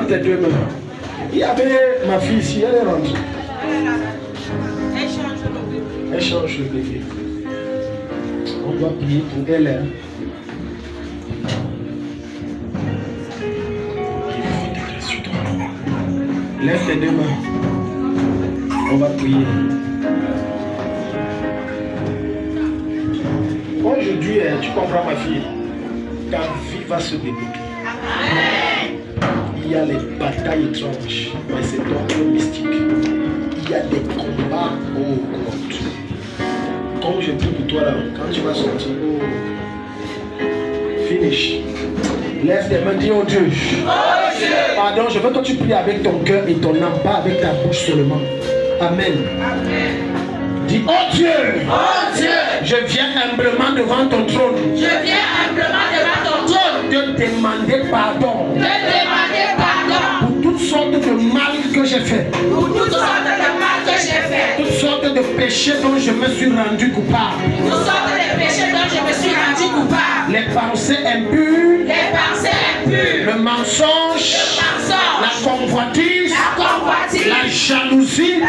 Lève tes deux mains. Il y avait ma fille ici, elle est rentrée. Elle change le bébé. On doit prier pour elle. Lève tes deux mains. On va prier. Aujourd'hui, tu comprends ma fille, ta vie va se débloquer. Il y a les batailles étranges, mais c'est donc mystique. Il y a des combats au compte. Comme je prie pour toi là, quand tu vas sortir, finish. Lève tes mains, dis oh Dieu. Pardon, je veux que tu pries avec ton cœur et ton âme, pas avec ta bouche seulement. Amen. Dis oh Dieu. Oh Dieu. Je viens humblement devant ton trône. Je viens humblement devant ton trône. De demander pardon. De demander pardon. Pour toutes sortes de mal que j'ai fait. Pour toutes sortes de mal que j'ai fait. Toutes sortes de péchés dont je me suis rendu coupable. Toutes sortes de péchés dont je me suis rendu coupable. Les pensées impures. Les pensées impures. Le mensonge. La convoitise. La jalousie.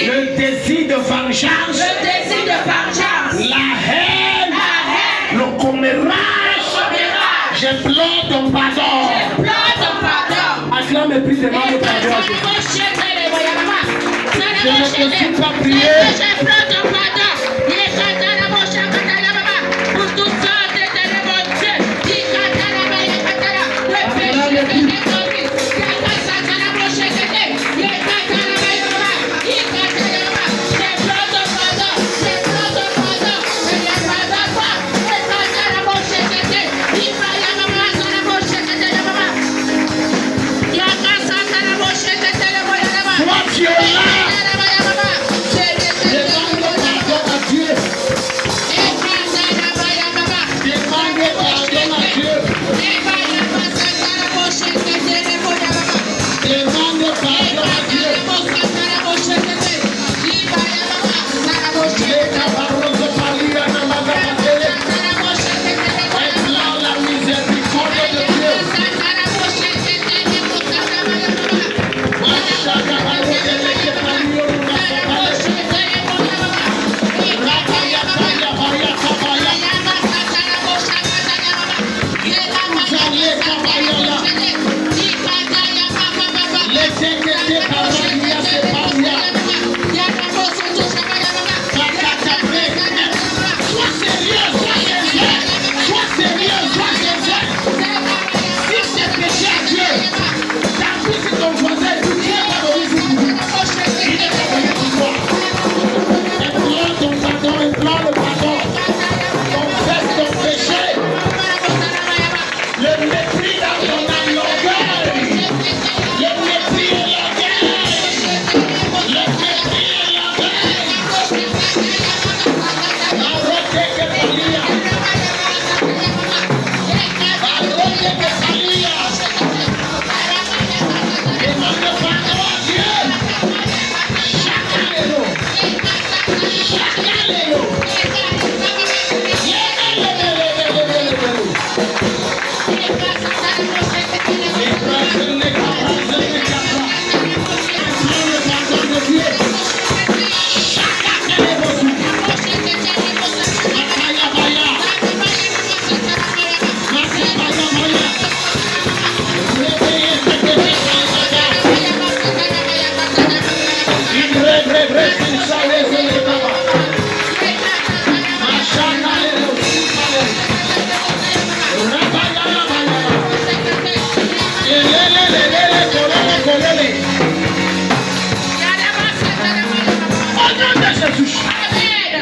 Le désir de vengeance. La haine. Le commérage. J'implore ton pardon. Acclame et prie, demande pardon à Jésus. Je ne te suis pas prier.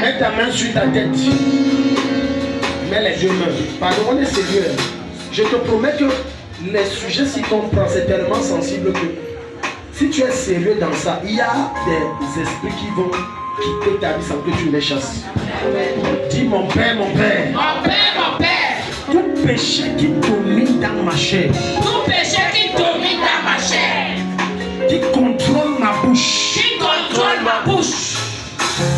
Mets ta main sur ta tête. Mets les deux mains. Pardon, on est sérieux. Je te promets que les sujets si qu'on prend, c'est tellement sensible que si tu es sérieux dans ça, il y a des esprits qui vont quitter ta vie sans que tu les chasses. Dis mon Père, mon Père. Mon Père, mon Père. Tout péché qui domine dans ma chair. Tout péché qui domine dans ma chair. Qui contrôle ma bouche. Qui contrôle ma bouche.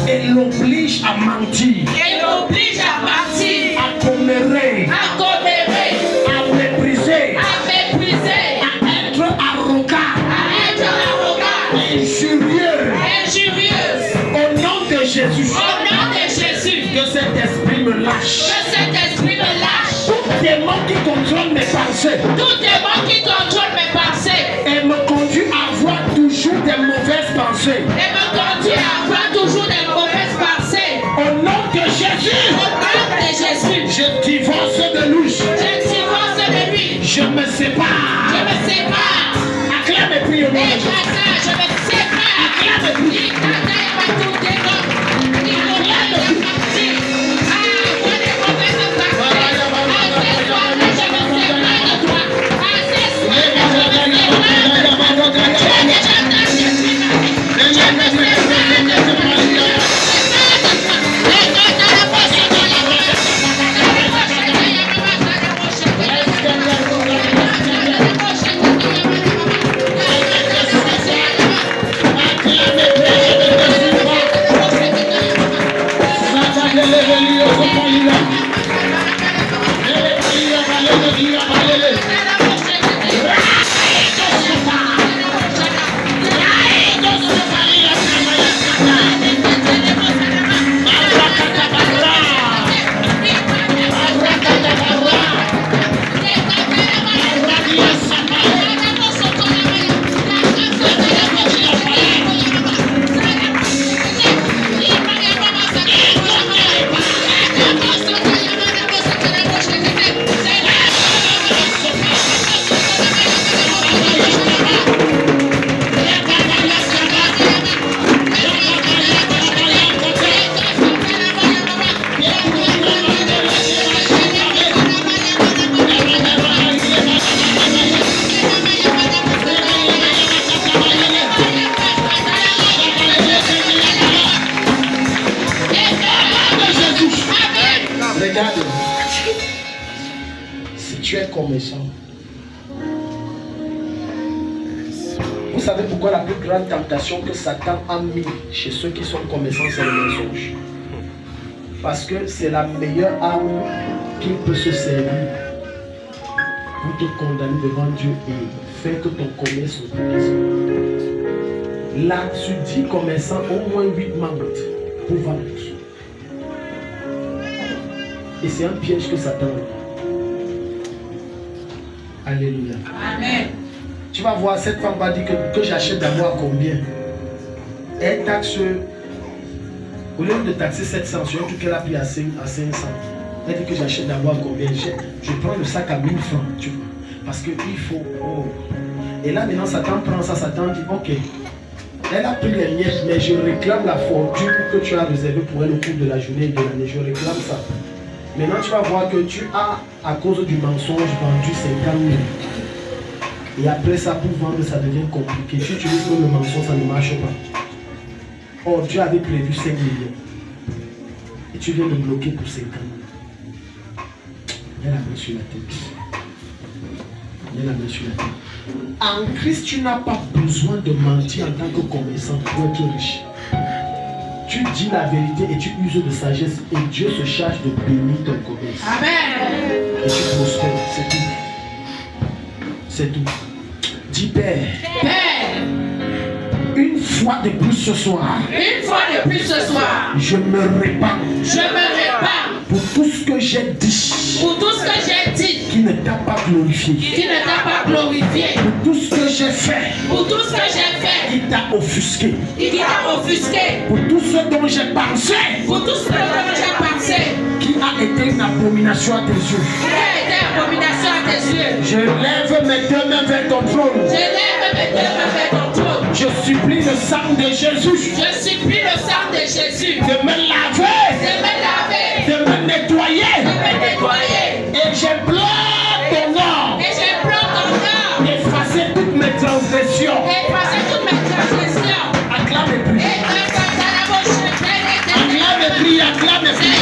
Et l'oblige à mentir. Et l'oblige à mentir. À commérer. À commérer. À mépriser. À mépriser. À être pensées. Tout démon qui contrôle mes pensées. Et me conduit à avoir toujours des mauvaises pensées. Et me conduit à avoir toujours des mauvaises pensées. Au nom de Jésus. Au nom de Jésus. Je divorce de lui. Je divorce de lui. Je me sépare. Je me sépare. Acclame et prie au nom de Et Jésus. je me sépare. Acclame et prie. Regarde, si tu es commerçant, vous savez pourquoi la plus grande tentation que Satan a mis chez ceux qui sont commerçants, c'est le mensonge. Parce que c'est la meilleure arme qu'il peut se servir pour te condamner devant Dieu et faire que ton commerce soit brisé. Là, tu dis commerçant, au moins 8 membres pour vendre. Et c'est un piège que Satan a. Alléluia. Amen. Tu vas voir, cette femme va dire que j'achète d'abord à combien? Elle taxe, au lieu de taxer 700 sur un truc qu'elle a pris à 500. Elle dit que j'achète d'abord à combien? Je prends le sac à 1000 francs, tu vois. Parce qu'il faut. Oh. Et là maintenant, Satan prend ça, Satan dit ok. Elle a pris les miettes, mais je réclame la fortune que tu as réservée pour elle au cours de la journée et de l'année. Je réclame ça. Maintenant, tu vas voir que tu as, à cause du mensonge, vendu 50 000. Et après ça, pour vendre, ça devient compliqué. Si tu dis que le mensonge, ça ne marche pas. Or, Dieu avait prévu 5 millions. Et tu viens de bloquer pour 50 000. Mets la main sur la tête. Mets la main sur la tête. En Christ, tu n'as pas besoin de mentir en tant que commerçant pour être riche. Tu dis la vérité et tu uses de sagesse et Dieu se charge de bénir ton commerce. Amen. Et tu prospères, c'est tout. C'est tout. Dis Père, Père, une fois de plus ce soir, une fois de plus ce soir, je me répands je me répands pour tout ce que j'ai dit, pour tout ce que j'ai dit qui ne t'a pas glorifié, qui ne t'a pas glorifié, pour tout ce que j'ai fait, pour tout ce que j'ai fait qui t'a offusqué, qui t'a offusqué, pour tout ce dont j'ai pensé, pour tout ce que j'ai pensé qui a été une abomination à tes yeux. qui a été abomination à tes yeux. Je lève mes deux mains vers ton trône. Je lève mes deux mains vers ton trône. Je supplie le sang de Jésus Je supplie le sang de Jésus de me laver, de de me laver, me nettoyer. de me nettoyer. Et j'implore ton nom Et j'implore ton nom d'effacer toutes mes transgressions. d'effacer toutes mes transgressions. Acclame et prie. Et que ta bouche soit Acclame et prie, acclame et prie.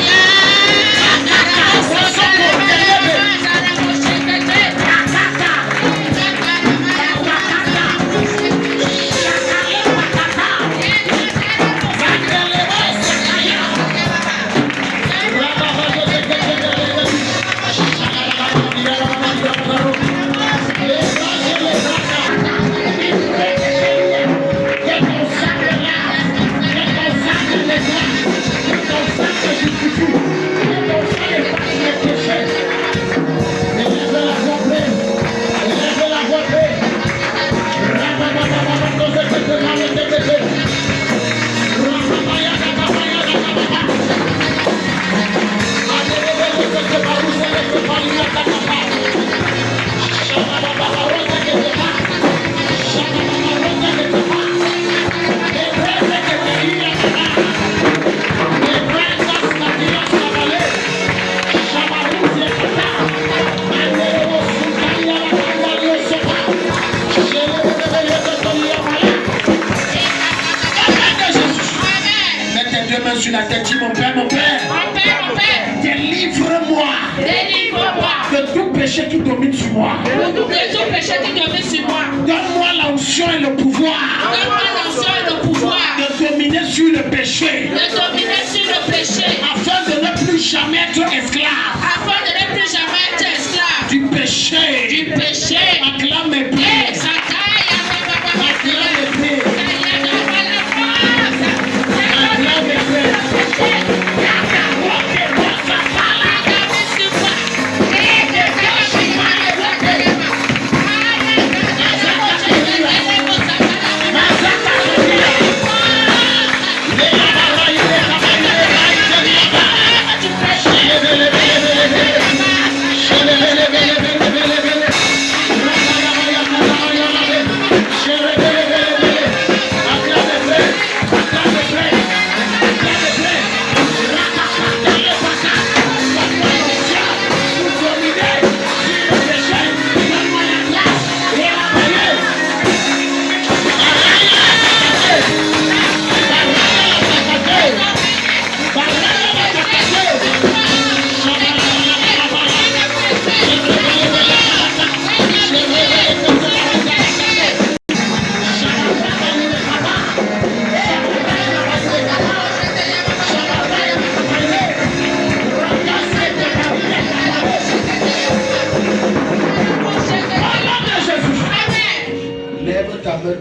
Sur la tête, dis mon Père, délivre-moi de tout péché qui domine sur moi. Donne-moi l'onction et le pouvoir de dominer sur le péché, afin de ne plus jamais être esclave du péché. Acclame mes prières.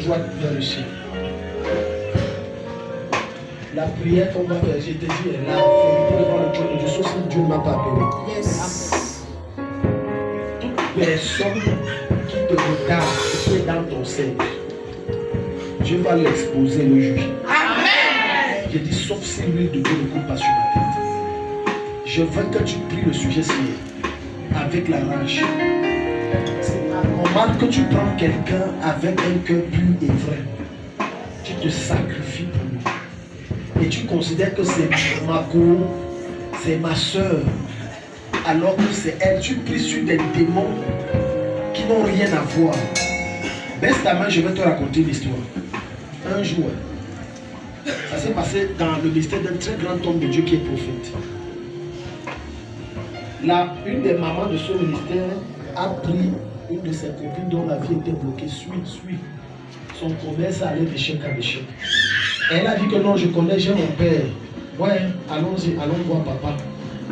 Droite vers le ciel. La prière qu'on va faire, j'ai dit, est là. Pour devant le trône de Dieu, sauf si Dieu ne m'a pas appelé. Yes. Toute personne qui te regarde, qui est dans ton sein, Dieu va l'exposer, le juger. Amen. J'ai dit, sauf si l'huile de Dieu ne coule pas sur ma tête. Je veux que tu pries le sujet avec la rage. Normal que tu prends quelqu'un avec un cœur pur et vrai. Tu te sacrifies pour lui. Et tu considères que c'est ma cour, c'est ma soeur. Alors que c'est elle. Tu pries sur des démons qui n'ont rien à voir. Baisse ta main, je vais te raconter l'histoire. Un jour, ça s'est passé dans le ministère d'un très grand homme de Dieu qui est prophète. Là, une des mamans de ce ministère a pris une de ses copines dont la vie était bloquée, suis. Son commerce allait d'échec à échec. Elle a dit que non, je connais, j'ai mon père. Ouais, allons-y, allons voir papa.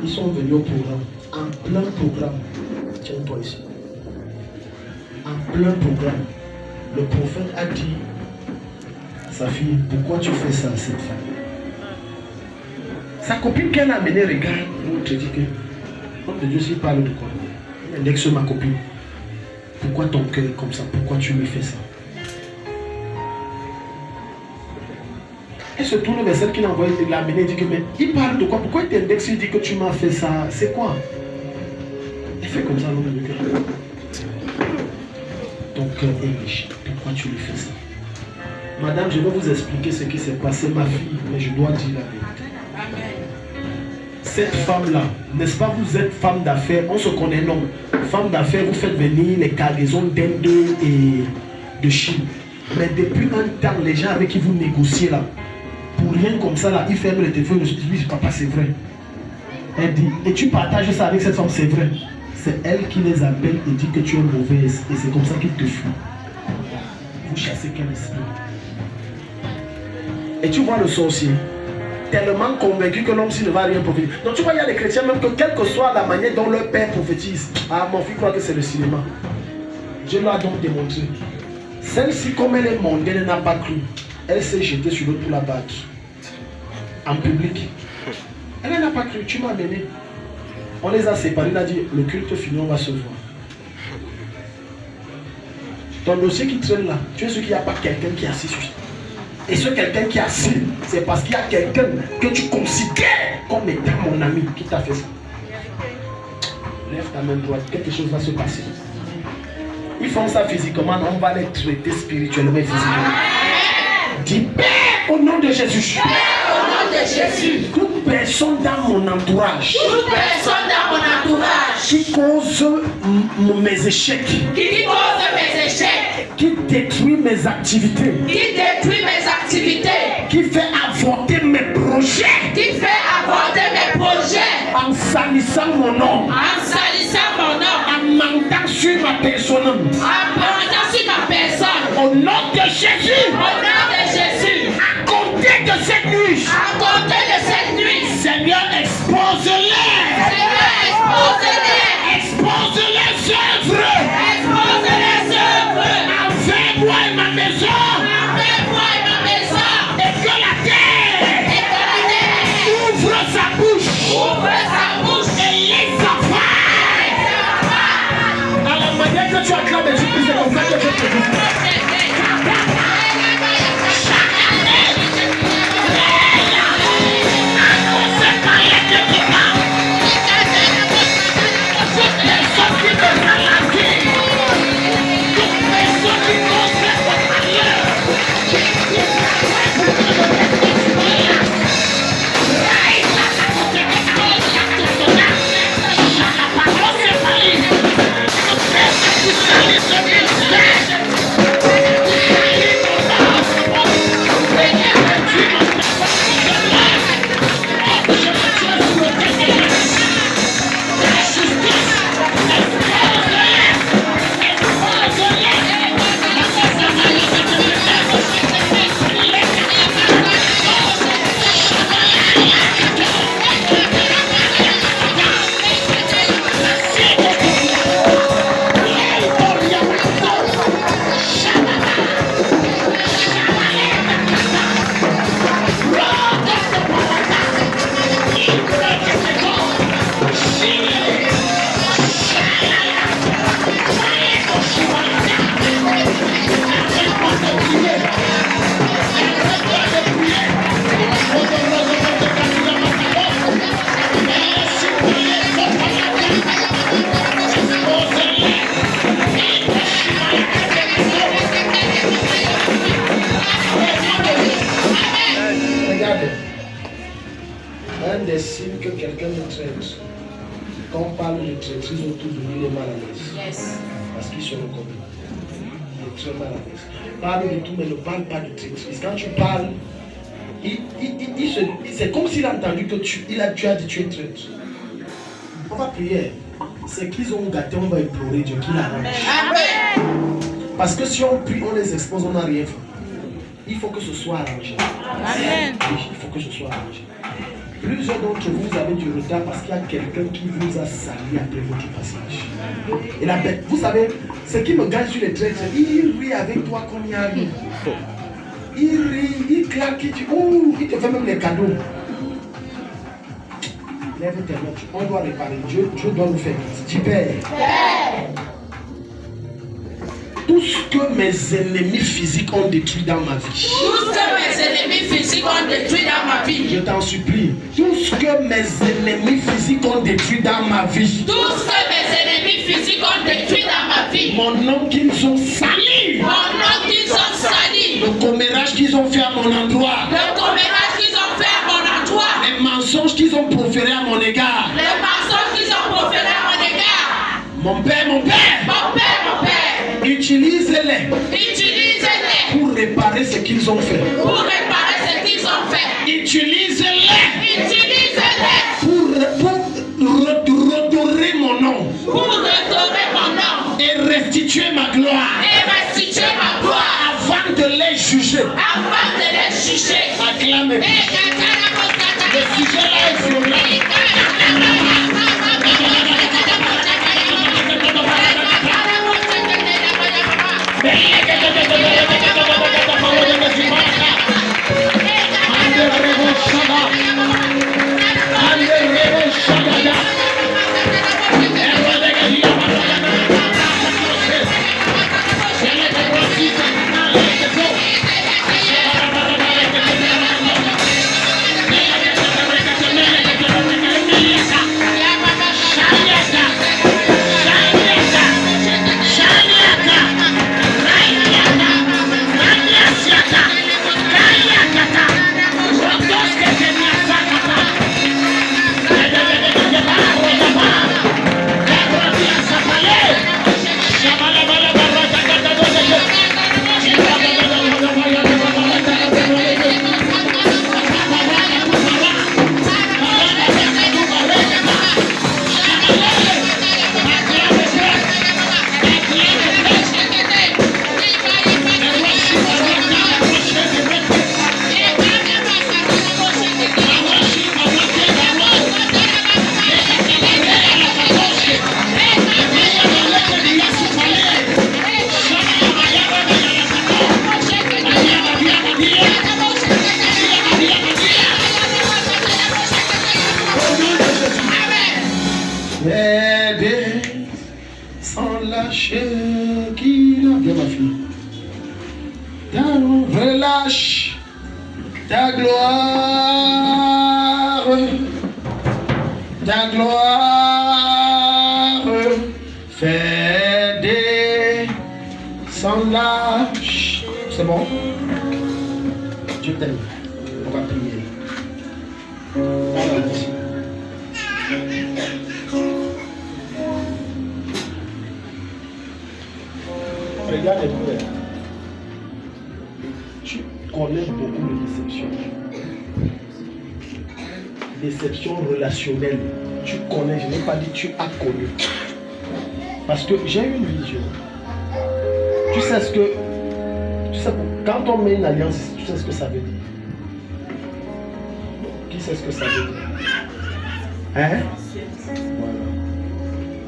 Ils sont venus au programme. En plein programme. Tiens-toi ici. En plein programme. Le prophète a dit à sa fille, pourquoi tu fais ça à cette femme? Sa copine qu'elle a amenée, regarde, l'autre dit que, l'homme de Dieu s'il parle de quoi? Elle indexe ma copine. Pourquoi ton cœur est comme ça? Pourquoi tu me fais ça? Elle se tourne vers celle qui l'a envoyé, l'a amené, dit que mais il parle de quoi? Pourquoi il t'indexe, il dit que tu m'as fait ça? C'est quoi? Elle fait comme ça, l'homme de Dieu. Ton cœur est riche. Pourquoi tu lui fais ça? Madame, je vais vous expliquer ce qui s'est passé, ma fille, mais je dois dire la vérité. Amen. Cette femme-là, n'est-ce pas, vous êtes femme d'affaires, on se connaît, non? Femme d'affaires, vous faites venir les cargaisons d'Inde et de Chine. Mais depuis un temps, les gens avec qui vous négociez là, pour rien comme ça là, ils ferment le téléphone et se disent, papa, c'est vrai. Elle dit, et tu partages ça avec cette femme, c'est vrai. C'est elle qui les appelle et dit que tu es mauvaise. Et c'est comme ça qu'ils te fuient. Vous chassez quel esprit? Et tu vois le sorcier, tellement convaincu que l'homme s'il ne va rien prophétiser. Donc tu vois, il y a des chrétiens même que quelle que soit la manière dont leur père prophétise, ah mon fils croit que c'est le cinéma. Dieu l'a donc démontré. Celle-ci, comme elle est mondaine, elle n'a pas cru. Elle s'est jetée sur l'autre pour la battre. En public. Elle n'a pas cru, tu m'as amené. On les a séparés, il a dit, le culte fini, on va se voir. Ton dossier qui traîne là, tu es sûr qu'il n'y a pas quelqu'un qui est assis sur ça. Et ce quelqu'un qui est assis, c'est parce qu'il y a quelqu'un que tu considères comme étant mon ami qui t'a fait ça. Lève ta main droite, quelque chose va se passer. Ils font ça physiquement, on va les traiter spirituellement et physiquement. Dis Père au nom de Jésus. Père, au nom de Jésus. Toute personne dans mon entourage. Toute personne dans mon entourage. Qui cause mes échecs. Qui cause mes échecs. Qui détruit mes activités. Qui détruit mes activités. Qui fait avorter mes projets. Qui fait avorter mes projets. En salissant mon nom. En salissant mon nom. En mentant sur ma personne. En mentant sur ma personne. Au nom de Jésus. Au nom de Jésus. À compter de cette nuit. À compter de cette nuit. Seigneur, expose-les. Seigneur, expose-les. Expose les œuvres. Expose les œuvres. Envers moi et ma maison. Envers moi et ma maison. Et que la terre. Et que la terre. Ouvre sa bouche. Ouvre sa bouche. Et les enfants. À la manière que tu acclames Jésus, c'est comme ça que je te dis. Un des signes que quelqu'un me traite, quand on parle de traîtrise autour de lui, il est mal à l'aise. Yes. Parce qu'il se reconnaît. Il est très mal à l'aise. Parle de tout, mais ne parle pas de traîtrise. Quand tu parles, c'est comme s'il a entendu que tu as dit tu es traître. On va prier. C'est qu'ils ont gâté, on va implorer Dieu qu'il arrange. Amen. Parce que si on prie, on les expose, on n'a rien fait. Il faut que ce soit arrangé. Amen. Oui, il faut que ce soit arrangé. Plusieurs d'entre vous avez du retard parce qu'il y a quelqu'un qui vous a sali après votre passage. Et la bête, vous savez, ce qui me gagne sur les traîtres, il rit avec toi comme il y a lui. Il rit, il claque, il dit, ouh, il te fait même les cadeaux. Lève tes mains, on doit réparer. Dieu doit nous faire. Dis Père. Tout ce que mes ennemis physiques ont détruit dans ma vie. Tout ce que mes ennemis physiques ont détruit dans ma vie. Je t'en supplie. Tout ce que mes ennemis physiques ont détruit dans ma vie. Tout ce que mes ennemis physiques ont détruit dans ma vie. Mon nom qu'ils ont sali. Mon nom qu'ils ont sali. Le commérage qu'ils ont fait à mon endroit. Le commérage qu'ils ont fait à mon endroit. Les mensonges qu'ils ont proférés à mon égard. Les mensonges qu'ils ont proférés à mon égard. Mon père, mon père. Mon père, mon père. Utilisez-les. Utilisez-les. Pour réparer ce qu'ils ont fait. Pour réparer ce qu'ils ont fait. Utilisez-les. Utilisez-les. Pour redorer mon nom. Pour redorer mon nom. Et restituer ma gloire. Et restituer ma gloire. Avant de les juger. Avant de les juger. Acclamez. Le sujet là est violent. relâche ta gloire, fais descendre lâche. C'est bon? Dieu t'aime. On va prier. Alors, ici. Regarde-moi. Tu connais beaucoup de déceptions. Déception relationnelle. Tu connais, je n'ai pas dit tu as connu. Parce que j'ai une vision. Tu sais ce que. Tu sais, quand on met une alliance, tu sais ce que ça veut dire. Qui sait ce que ça veut dire? Hein? Voilà.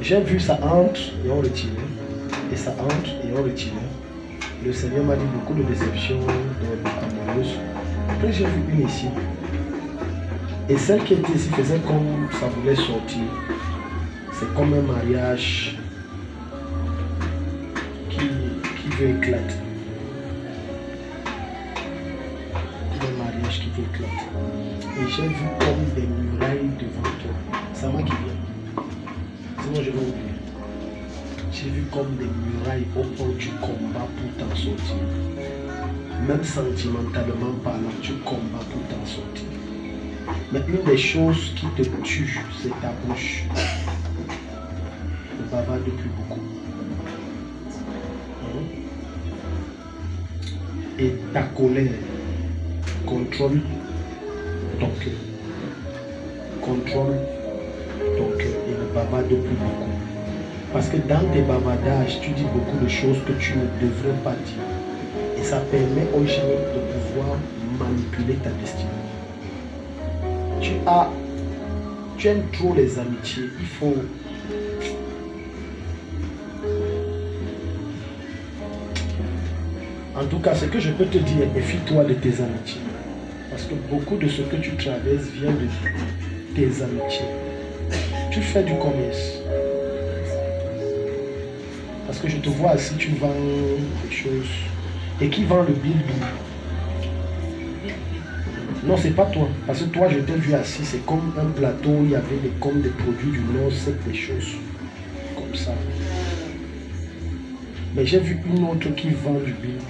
J'ai vu ça entre et on retirait. Et ça entre et on retirait. Le Seigneur m'a dit beaucoup de déceptions amoureuses. Après j'ai vu une ici. Et celle qui était ici faisait comme ça voulait sortir. C'est comme un mariage qui veut éclater. Un mariage qui veut éclater. Et j'ai vu comme des murailles devant toi. C'est moi qui viens. Sinon je vais oublier. J'ai vu comme des murailles au point du combat pour t'en sortir. Même sentimentalement parlant, tu combats pour t'en sortir. Mais une des choses qui te tue, c'est ta bouche. Ne bavarde plus beaucoup. Et ta colère contrôle ton cœur. Contrôle ton cœur et ne bavarde plus beaucoup. Parce que dans tes bavardages, tu dis beaucoup de choses que tu ne devrais pas dire. Et ça permet aux gens de pouvoir manipuler ta destinée. Tu aimes trop les amitiés. Il faut... En tout cas, ce que je peux te dire, méfie-toi de tes amitiés. Parce que beaucoup de ce que tu traverses vient de tes amitiés. Tu fais du commerce. Parce que je te vois assis, tu vends des choses. Et qui vend le billet? Non, c'est pas toi. Parce que toi, je t'ai vu assis, c'est comme un plateau, il y avait comme des produits du Nord, c'est des choses comme ça. Mais j'ai vu une autre qui vend du billet.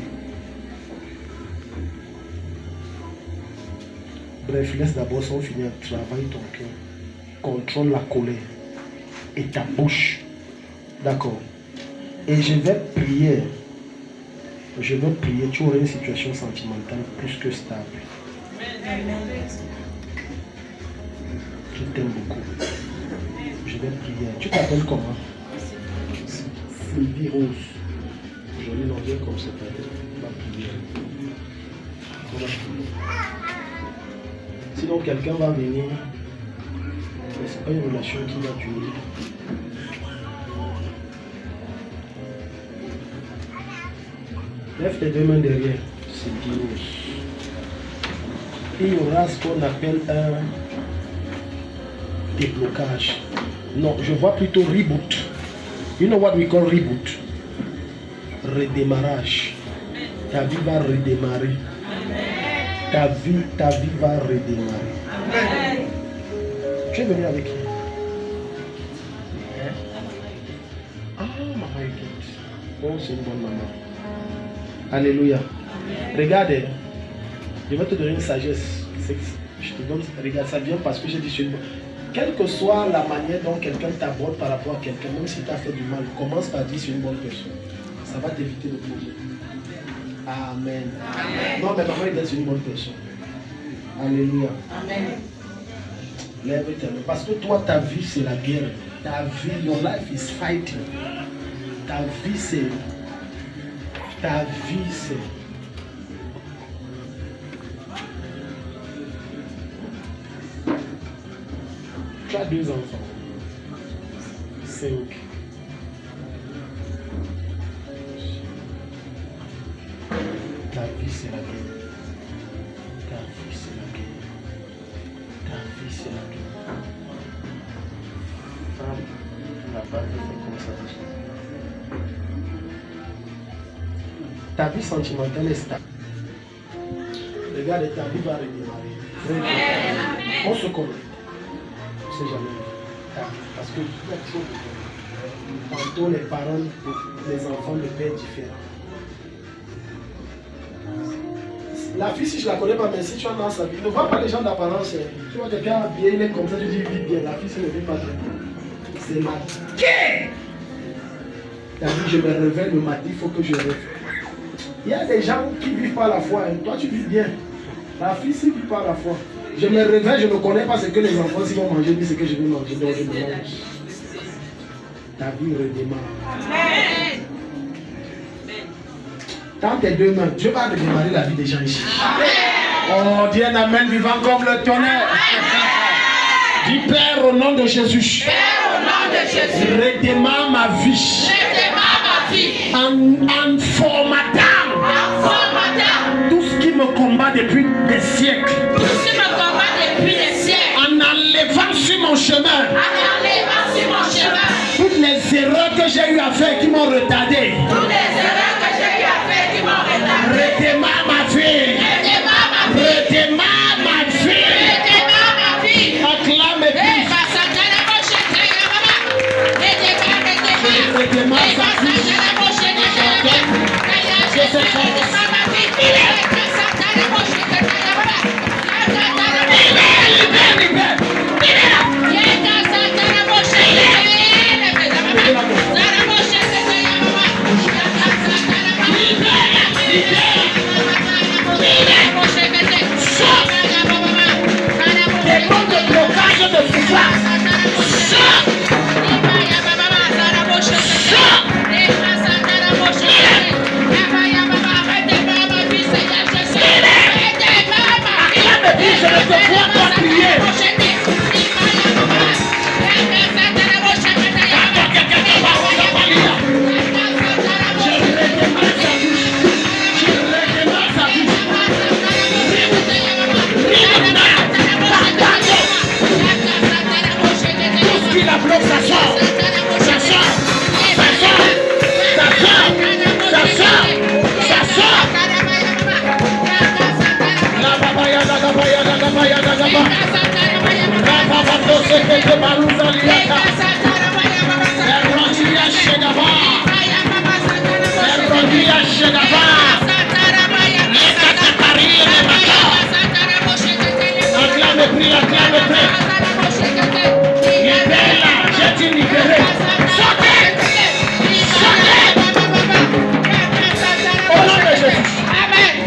Bref, laisse d'abord son finir, travaille ton cœur. Contrôle la colère et ta bouche. D'accord. Et je vais prier. Tu auras une situation sentimentale plus que stable. Je t'aime beaucoup. Je vais prier. Tu t'appelles comment? Sylvie Rose. Jolie nom bien comme ça. On va prier. On va prier. Sinon quelqu'un va venir. Mais ce n'est pas une relation qui va durer. Lève tes deux mains derrière. Sylvie Rose. Il y aura ce qu'on appelle un déblocage. Non, je vois plutôt reboot. You know what we call reboot? Redémarrage. Ta vie va redémarrer. Ta vie va redémarrer. Amen. Tu es venu avec qui? Ah, maman est quitte. Oh, c'est une bonne maman. Alléluia. Amen. Regarde. Je vais te donner une sagesse. Je te donne, regarde, ça vient parce que j'ai dit une bonne. Quelle que soit la manière dont quelqu'un t'aborde par rapport à quelqu'un, même si tu as fait du mal, commence par dire c'est une bonne personne. Ça va t'éviter le problème. Amen. Amen. Non, mais maman, il est une bonne personne. Alléluia. Amen. Lève-toi. Parce que toi, ta vie, c'est la guerre. Ta vie, your life is fighting. Ta vie, c'est... Tu as 2 enfants. 5. Ta vie, c'est la guerre. Ta vie, c'est la guerre. Ta vie, c'est la guerre. La Bible fait comme ça. Ta vie sentimentale est stable. Regarde, ta vie va redémarrer. On se connaît. On ne sait jamais. Parce que tout est trop de tantôt les parents, les enfants ne pèrent différents. La fille, si je ne la connais pas, mais si tu as dans sa vie, ne vois pas les gens d'apparence. Tu vois quelqu'un habillé, il est comme ça, tu dis vite bien. La fille, ça ne vit pas très bien. C'est marqué. La vie, je me réveille le matin, il faut que je rêve. Il y a des gens qui ne vivent pas la foi. Hein. Toi, tu vis bien. La fille, si ne vit pas la foi. Je me réveille, je ne connais pas ce que les enfants, s'ils vont manger, ni ce que je vais manger. Donc, je me mange. Ta vie redémarre. Amen. Dans tes deux mains, Dieu va redémarrer la vie des gens ici. Amen. Oh, dis un amen vivant comme le tonnerre. Dis Père au nom de Jésus. Père au nom de Jésus. Redémarre ma vie. Redémarre ma vie. En formatant. Tout ce qui me combat depuis des siècles. Tout ce qui me combat depuis des siècles. En enlevant sur mon chemin. En enlevant sur mon chemin. Toutes les erreurs que j'ai eu à faire qui m'ont retardé. Toutes les erreurs que j'ai eu à faire qui m'ont retardé. Redémarre ma vie. Redémarre ma vie. Redémarre ma vie. Redémarre ma vie. Acclame et prie. Redémarre sa vie.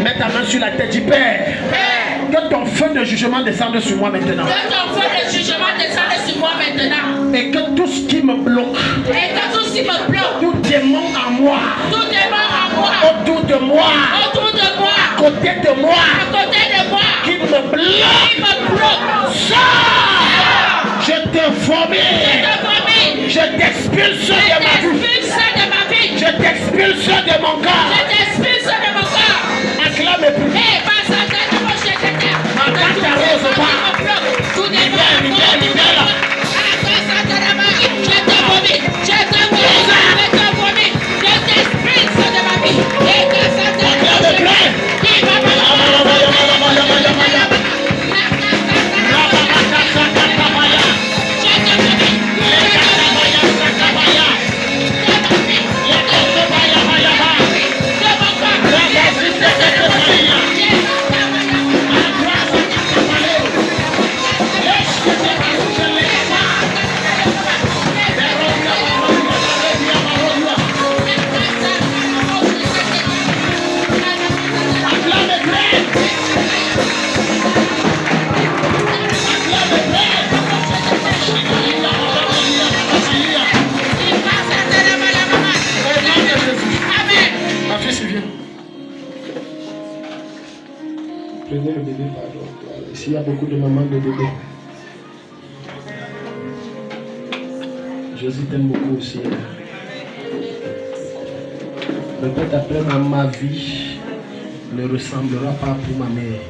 Mets ta main sur la tête du Père. Que ton feu de jugement descende sur moi maintenant. Que ton feu de jugement descende sur moi maintenant. Et que tout ce qui me bloque. Et que tout ce qui me bloque. Tout démon en moi. Tout démon en moi. Autour de moi. Autour de moi. À côté de moi. À côté de moi. Qui me bloque. Qui me bloque. Sors. Je te vomis. Je t'expulse de ma vie. Je t'expulse de mon corps. Je t'expulse de mon corps. Acclame et prie. Prenez le bébé, pardon. Ici, il y a beaucoup de mamans de bébés. Jésus t'aime beaucoup aussi. Répète après, ma vie ne ressemblera pas pour ma mère.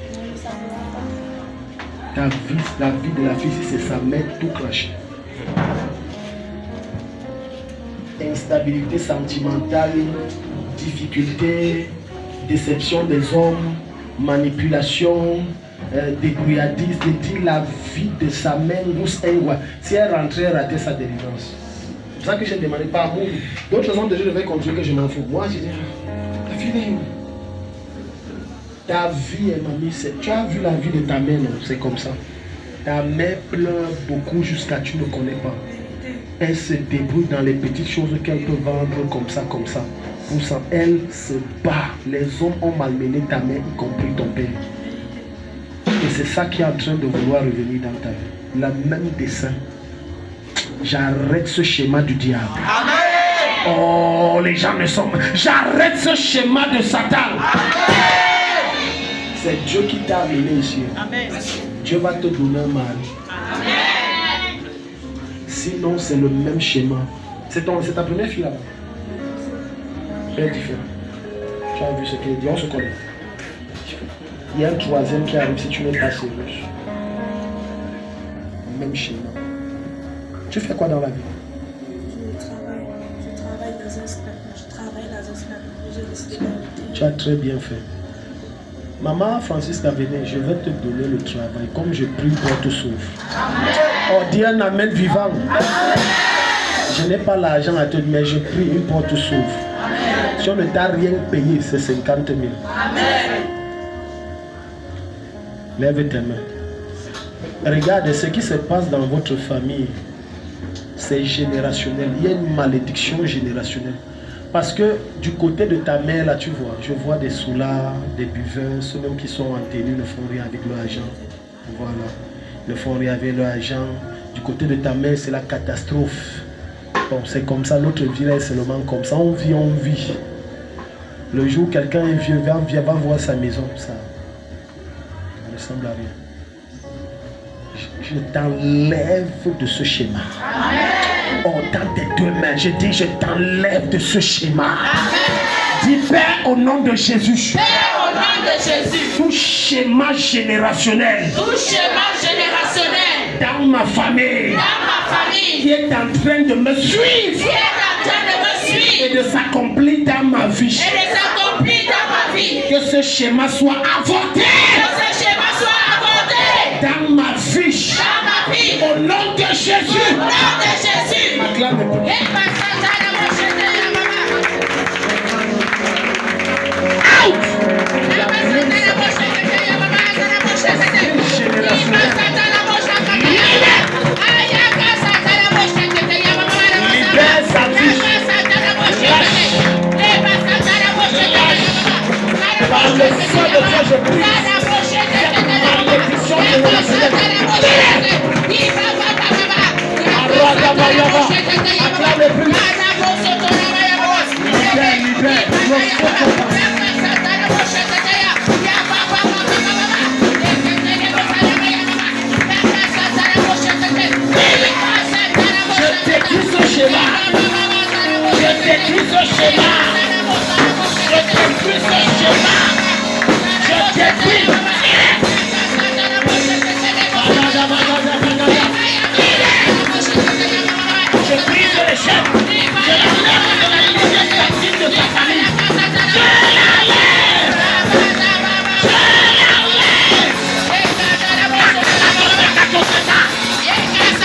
Ta vie, la vie de la fille, c'est sa mère tout craché. Instabilité sentimentale, difficulté, déception des hommes, manipulation, débrouillardise, de dire la vie de sa mère, si elle rentrait, elle ratait sa délivrance. C'est pour ça que je ne demandais pas amour. D'autres gens, je devais continuer que je m'en fous. Moi, je dis, ta vie est où? Ta vie, mamie, tu as vu la vie de ta mère, non? C'est comme ça. Ta mère pleure beaucoup jusqu'à tu ne connais pas. Elle se débrouille dans les petites choses qu'elle peut vendre comme ça, comme ça. Pour ça, elle se bat. Les hommes ont malmené ta mère, y compris ton père. Et c'est ça qui est en train de vouloir revenir dans ta vie. Le même dessin. J'arrête ce schéma du diable. Amen. Oh, les gens ne sont... J'arrête ce schéma de Satan. Amen. C'est Dieu qui t'a amené ici. Amen. Dieu va te donner un mari. Amen. Sinon, c'est le même schéma. C'est ta première fille là-bas. Elle est différente. Tu as vu ce qu'elle dit, on se connaît. Il y a un troisième qui arrive si tu n'es pas sérieuse. Même schéma. Tu fais quoi dans la vie? Je travaille dans un SNAP. J'ai décidé d'arrêter. Tu as très bien fait. Maman Francisca, venez, je vais te donner le travail. Comme je prie pour te sauver. Oh, dis un amen vivant. Je n'ai pas l'argent à te dire, mais je prie, une porte s'ouvre. Si on ne t'a rien payé, c'est 50 000. Amen. Lève tes mains. Regarde ce qui se passe dans votre famille. C'est générationnel. Il y a une malédiction générationnelle. Parce que du côté de ta mère, là, tu vois, je vois des soulards, des buveurs, ceux même qui sont en tenue ne font rien avec leur argent. Voilà. Ne font rien avec leur argent. Du côté de ta mère, c'est la catastrophe. Bon, c'est comme ça, notre vie là est seulement comme ça. On vit, on vit. Le jour où quelqu'un est vieux, va voir sa maison, ça ne ressemble à rien. Je t'enlève de ce schéma. Oh, dans tes deux mains, je dis, je t'enlève de ce schéma. Dis, Père, au nom de Jésus. Père, au nom de Jésus. Tout schéma générationnel. Tout schéma générationnel. Dans ma famille. Dans ma famille. Qui est en train de me suivre. Qui est en train de me suivre. Et de s'accomplir dans ma vie. Et de s'accomplir dans ma vie. Que ce schéma soit avorté. Que ce schéma soit avorté. Dans ma vie. Dans ma vie. Au nom de Jésus. Au nom de Jésus. Acclame le Père. Par le sang de Dieu, je prie. Malédiction générationnelle. Acclame le plus. Je détruis ce schéma. Je détruis ce schéma. Je détruis ce schéma. Je détruis. Je brise les chaînes. Je l'enlève de la lignée statine de sa famille. Je l'enlève. Je l'enlève.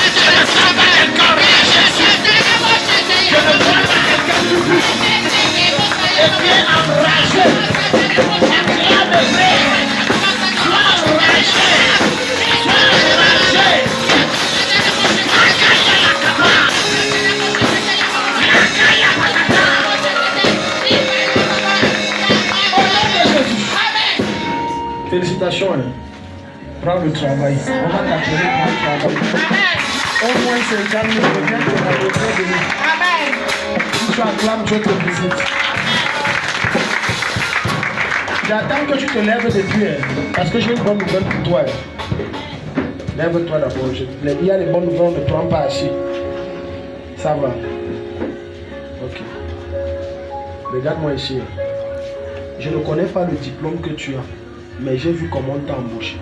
Je ne sens pas quelqu'un racheter. Je ne vois pas quelqu'un tout. Et bien enragé. Acclame le vrai. Sois enragé. Sois enragé. Félicitations, hein. Prends le travail. On va t'appeler pour le travail. Au moins 50 000, reviens pour la retraite de nous. Si tu acclames, Dieu te visite. J'attends que tu te lèves depuis, hein, parce que j'ai une bonne nouvelle pour toi. Hein. Lève-toi d'abord. Il y a les bonnes nouvelles, ne prends pas assis. Ça va. Ok. Regarde-moi ici. Je ne connais pas le diplôme que tu as, mais j'ai vu comment on t'a embauché.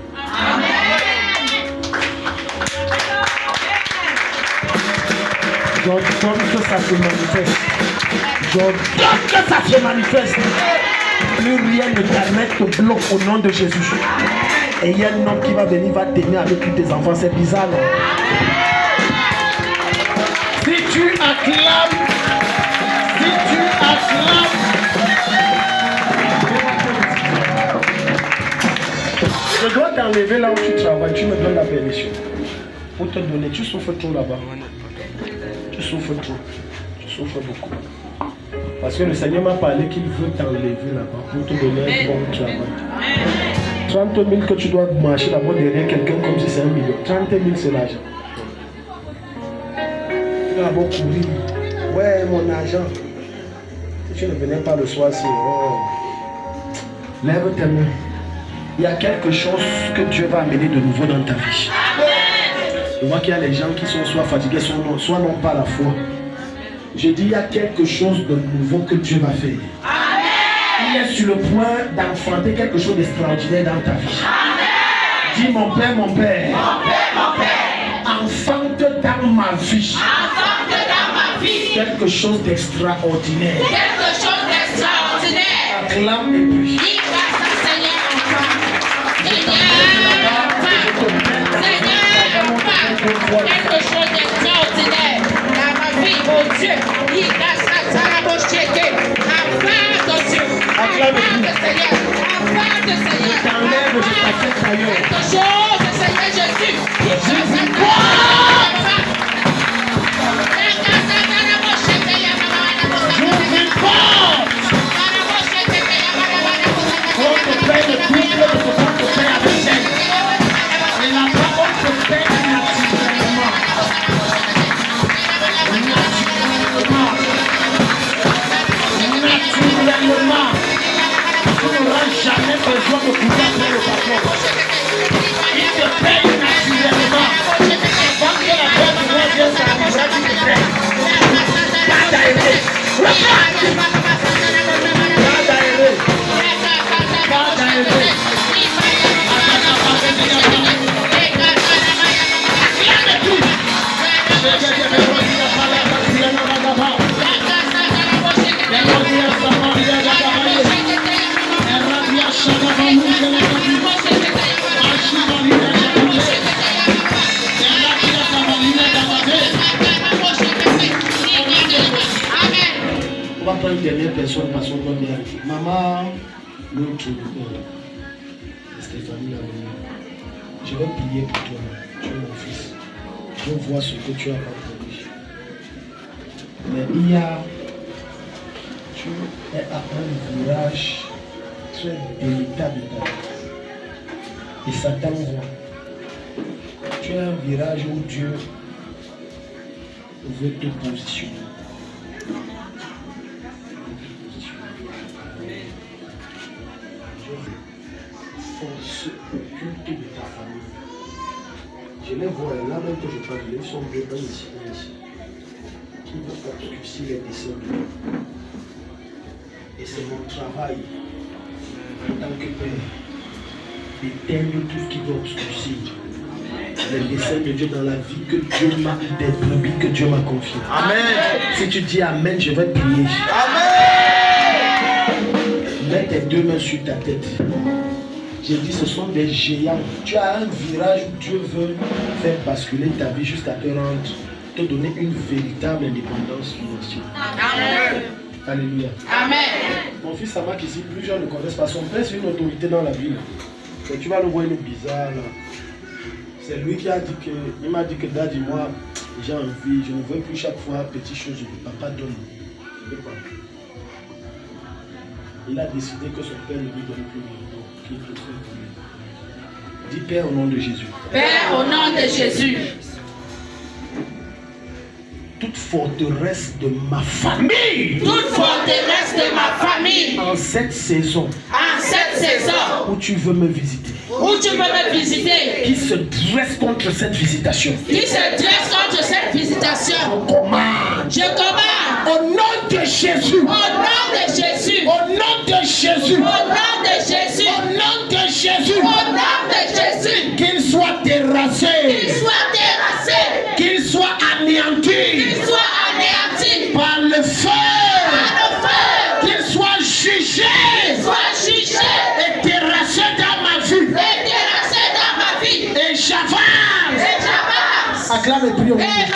J'ordonne que ça se manifeste. J'ordonne que ça se manifeste. Plus rien ne t'arrête, te bloque au nom de Jésus. Et il y a un homme qui va venir, va t'aimer avec tous tes enfants. C'est bizarre, non? Si tu acclames, je dois t'enlever là où tu travailles. Tu me donnes la permission pour te donner. Tu souffres trop là-bas. Tu souffres trop. Tu souffres beaucoup. Parce que le Seigneur m'a parlé qu'il veut t'enlever là-bas pour te donner un bon travail. 30 000 que tu dois marcher d'abord derrière quelqu'un comme si c'est 1 million. 30 000 c'est l'argent. Tu dois d'abord courir. Ouais, mon argent. Si tu ne venais pas le soir, c'est... Oh. Lève tes mains. Il y a quelque chose que Dieu va amener de nouveau dans ta vie. Je vois qu'il y a les gens qui sont soit fatigués, soit non pas à la foi. Je dis, il y a quelque chose de nouveau que Dieu va faire. Il est sur le point d'enfanter quelque chose d'extraordinaire dans ta vie. Dis, mon Père, enfante dans ma vie. Quelque chose d'extraordinaire. Acclame et prie. Quelque chose d'extraordinaire dans ma vie, mon Dieu. Il a ça, ça la bouche checkée. Avance, Dieu. Avance, Seigneur. Avance, Seigneur. Quelque chose, Seigneur Jésus. Jamais besoin de pouvoir faire le patron. Il te paye naturellement. Quand que la paix de moi vient, ça va déjà te paye. Pas d'aéré. On va prendre une dernière personne parce qu'on doit bien arriver. Maman, l'autre, Stéphanie l'a venu. Je vais prier pour toi. Tu es mon fils. Je vois ce que tu as accompli. Mais il y a, tu es à un virage très délicat de ta vie. Et Satan voit. Tu es à un virage où Dieu veut te positionner. Force occulte de ta famille. Je les vois là même que je parle, ils sont dedans ici, qui vont obscurcir les desseins de Dieu. Et c'est mon travail en tant que père d'éteindre tout ce qui va obscurcir les desseins de Dieu dans la vie que Dieu m'a, des brebis que Dieu m'a confié. Amen. Si tu dis Amen, je vais prier. Amen. Mets tes deux mains sur ta tête. J'ai dit, ce sont des géants. Tu as un virage où Dieu veut faire basculer ta vie jusqu'à te donner une véritable indépendance financière. Amen. Alléluia. Amen. Mon fils Samak ici, plusieurs ne connaissent pas. Son père, c'est une autorité dans la ville. Mais tu vas le voir, il est bizarre là. C'est lui qui a dit que, il m'a dit que Daddy, moi, j'ai envie, je ne veux plus chaque fois petite chose, papa donne. Je ne veux pas. Il a décidé que son père ne lui donne plus rien. Qu'il te fait prier. Dis Père au nom de Jésus. Père au nom de Jésus. Toute forteresse de ma famille. Toute forteresse de ma famille. En cette saison. En cette saison. Où tu veux me visiter. Où tu veux me visiter. Qui se dresse contre cette visitation. Qui se dresse contre cette visitation. Je commande. Je commande. Au nom de Jésus. Au nom de Jésus. Au nom de Jésus. Au nom de Jésus. Au nom de Jésus. Au nom de Jésus. Qu'il soit terrassé. Qu'il soit terrassé. Qu'il soit anéanti. Qu'il soit anéanti. Par le feu. Par le feu. Qu'il soit jugé. Qu'il soit Acclame et prie au nom de Jésus.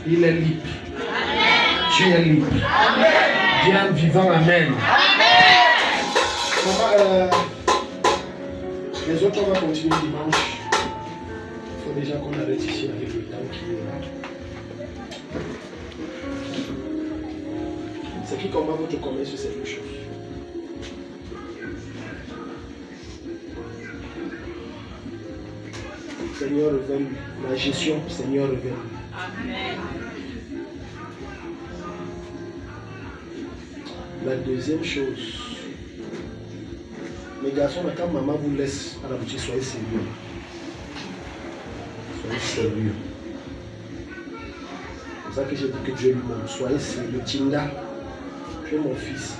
Il est libre. Tu es libre. Bien vivant, amen. Les autres, on va continuer dimanche. Il faut déjà qu'on arrête ici avec le temps qui est là. C'est qui combat votre commerce sur ces deux choses? Seigneur, révèle la gestion. Seigneur, révèle. Amen. La deuxième chose, mes garçons, quand maman vous laisse à la boutique, soyez sérieux. Soyez sérieux. C'est ça que j'ai dit que Dieu lui montre. Soyez sérieux. Tinda, tu es mon fils.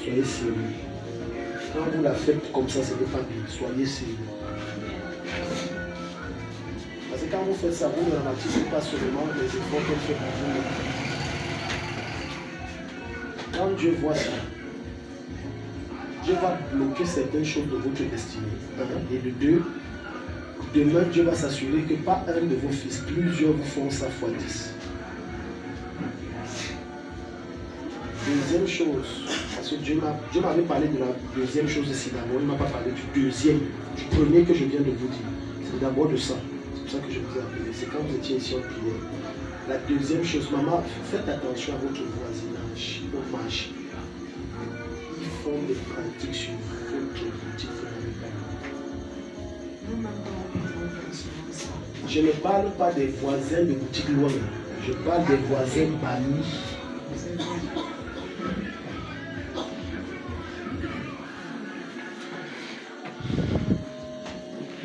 Soyez sérieux. Quand vous la faites comme ça, ce n'est pas bien. Soyez sérieux. Parce que quand vous faites ça, vous ne ramatissez pas seulement les efforts qu'elle fait pour vous. Quand Dieu voit ça, Dieu va bloquer certaines choses de votre destinée. Et de deux, demain, Dieu va s'assurer que pas un de vos fils, plusieurs vous font ça fois 10. Deuxième chose, parce que Dieu m'avait parlé de la deuxième chose ici d'abord, il ne m'a pas parlé du deuxième, du premier que je viens de vous dire. C'est d'abord de ça. C'est pour ça que je vous ai appelé. C'est quand vous étiez ici en prière. La deuxième chose, maman, faites attention à votre voisinage, au marché. Ils font des pratiques sur votre boutique fondamentale. Je ne parle pas des voisins de boutique loin, je parle des voisins bannis.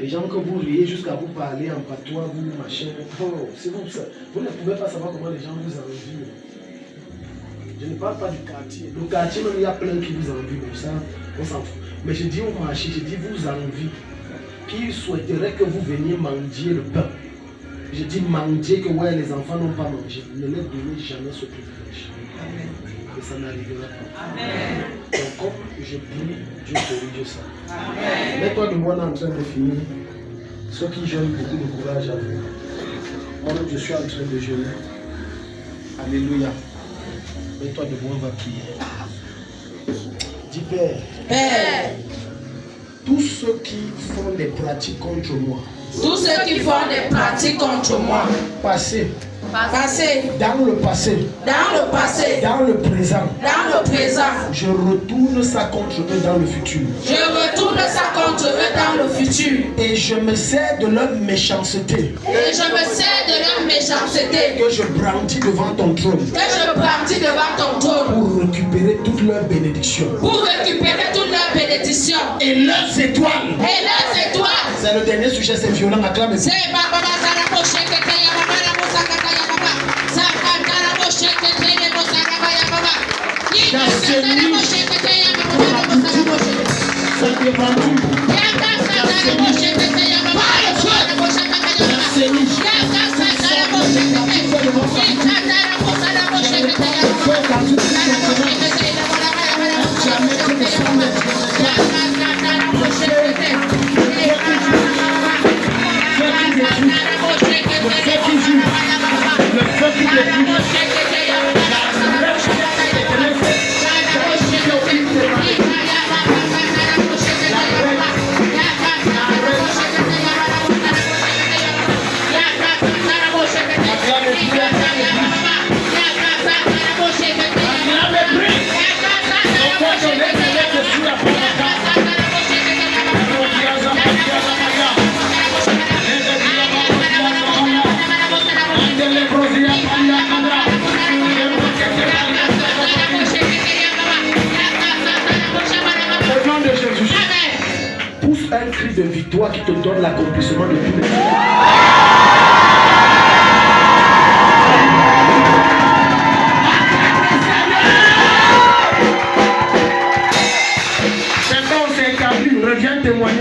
Les gens que vous riez jusqu'à vous parler en patois, vous machin, oh, c'est bon ça. Vous ne pouvez pas savoir comment les gens vous envient. Je ne parle pas du quartier. Le quartier, même, il y a plein qui vous envient, mais ça, on s'en fout. Mais je dis au marché, je dis vous envie, qui souhaiterait que vous veniez mendier le pain. Je dis mendier que ouais, les enfants n'ont pas mangé. Ne leur donnez jamais ce privilège. Et ça n'arrivera pas. Amen. Donc comme je prie, Dieu corrige ça. Amen. Mets-toi de moi en train de finir. Ceux qui jeûnent, beaucoup de courage à vous. Moi, je suis en train de jeûner. Alléluia. Mets-toi de moi, on va prier. Dis Père. Père. Tous ceux qui font des pratiques contre moi. Tous ceux qui font des pratiques contre moi. Passé. Passé. Dans le passé. Dans le passé. Dans le présent. Dans le présent. Je retourne ça contre eux dans le futur. Je retourne ça contre eux dans le futur. Et je me sers de leur méchanceté. Et je me sers de leur méchanceté. Que je brandis devant ton trône. Que je brandis devant ton trône. Pour récupérer toutes leurs bénédictions. Pour récupérer toutes leurs bénédictions. Et leurs étoiles. Et leurs étoiles. C'est le dernier sujet, c'est violent, acclame. C'est Baba Zarabo Shekete Yababa Musakata Yababa. Sakata Rabo Shekete Yababa Yababa. Yika Zarabo Shekete Yababa Musakabo Shekete. C'est défendu. Yaka Zarabo Shekete Yababa Zarabo Shekete Yababa. Yaka Zarabo Shekete. Yika Zarabo Zarabo Shekete Yababa. Zarabo Shekete Yababa Yababa. Yaka Zarabo Shekete. Le feu qui détruit. Un cri de victoire qui te donne l'accomplissement de tous les jours. C'est bon, c'est établi, reviens témoigner.